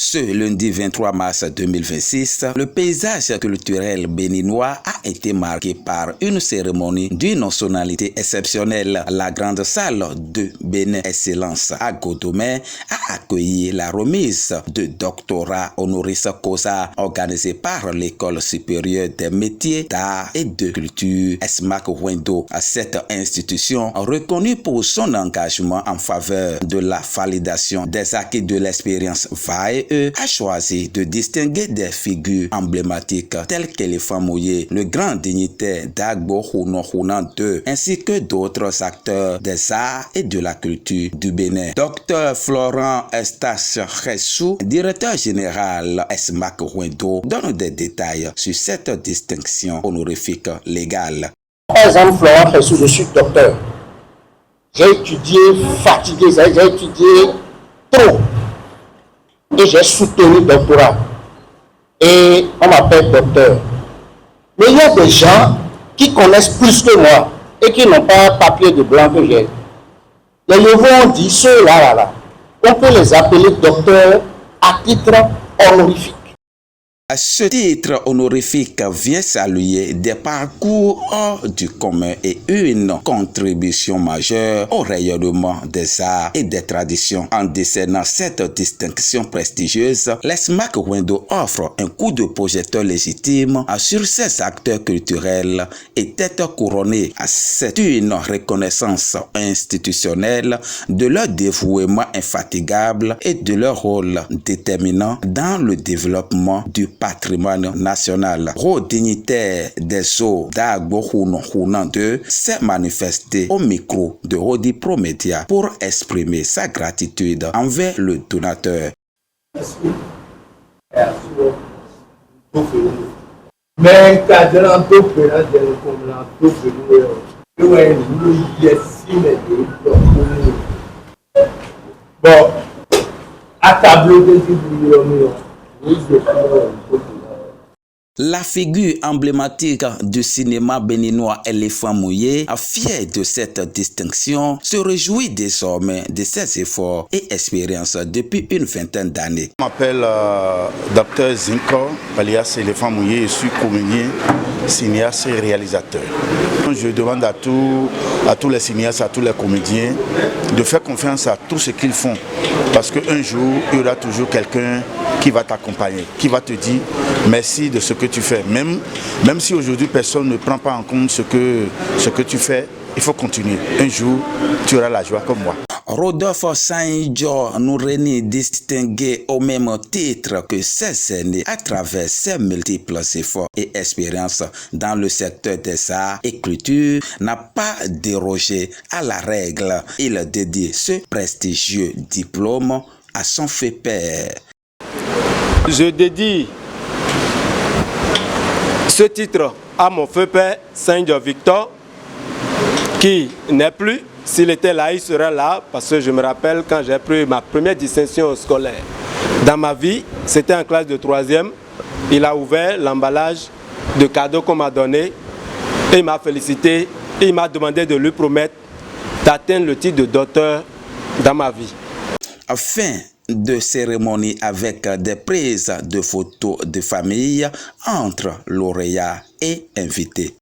Ce lundi 23 mars 2026, le paysage culturel béninois a été marqué par une cérémonie d'une nationalité exceptionnelle. La grande salle de Bénin Excellence à Godomé a accueilli la remise de doctorat honoris causa organisée par l'École supérieure des métiers d'art et de culture Esmac Wendo. Cette institution, reconnue pour son engagement en faveur de la validation des acquis de l'expérience VAE, a choisi de distinguer des figures emblématiques telles qu'Éléphant Mouillé, le grand dignitaire d'Agbo Hunon II, ainsi que d'autres acteurs des arts et de la culture du Bénin. Dr Florent Eustache Ressou, directeur général Esmac Wendo, donne des détails sur cette distinction honorifique légale. Par exemple, Florent Ressou, je suis docteur. J'ai étudié fatigué, j'ai étudié trop. Et j'ai soutenu le doctorat. Et on m'appelle docteur. Mais il y a des gens qui connaissent plus que moi et qui n'ont pas un papier de blanc que j'ai. Les nouveaux ont dit, ceux-là, on peut les appeler docteurs à titre honorifique. Ce titre honorifique vient saluer des parcours hors du commun et une contribution majeure au rayonnement des arts et des traditions. En décernant cette distinction prestigieuse, l'Esmac Wendo offre un coup de projecteur légitime sur ces acteurs culturels et têtes couronnées. C'est une reconnaissance institutionnelle de leur dévouement infatigable et de leur rôle déterminant dans le développement du patrimoine national. Haut dignitaire des eaux d'Agbo Hunon II s'est manifesté au micro de Rodi Promédia pour exprimer sa gratitude envers le donateur. Bon, à tableau de La figure emblématique du cinéma béninois Éléphant Mouillé, fier de cette distinction, se réjouit désormais de ses efforts et expériences depuis une vingtaine d'années. Je m'appelle Dr Zinko, alias Éléphant Mouillé, je suis comédien, cinéaste et réalisateur. Je demande à tous les cinéastes, à tous les comédiens de faire confiance à tout ce qu'ils font. Parce qu'un jour, il y aura toujours quelqu'un qui va t'accompagner, qui va te dire merci de ce que tu fais. Même si aujourd'hui personne ne prend pas en compte ce que tu fais, il faut continuer. Un jour, tu auras la joie comme moi. Rodolphe Saint-Jean nous réunit distingué au même titre que ses aînés à travers ses multiples efforts et expériences dans le secteur des arts et culture, n'a pas dérogé à la règle. Il dédie ce prestigieux diplôme à son fait père. Je dédie ce titre à mon feu père, Saint-Jean Victor, qui n'est plus. S'il était là, il serait là, parce que je me rappelle quand j'ai pris ma première distinction scolaire. Dans ma vie, c'était en classe de 3e. Il a ouvert l'emballage de cadeaux qu'on m'a donné et il m'a félicité et il m'a demandé de lui promettre d'atteindre le titre de docteur dans ma vie. Fin de cérémonie avec des prises de photos de famille entre lauréats et invités.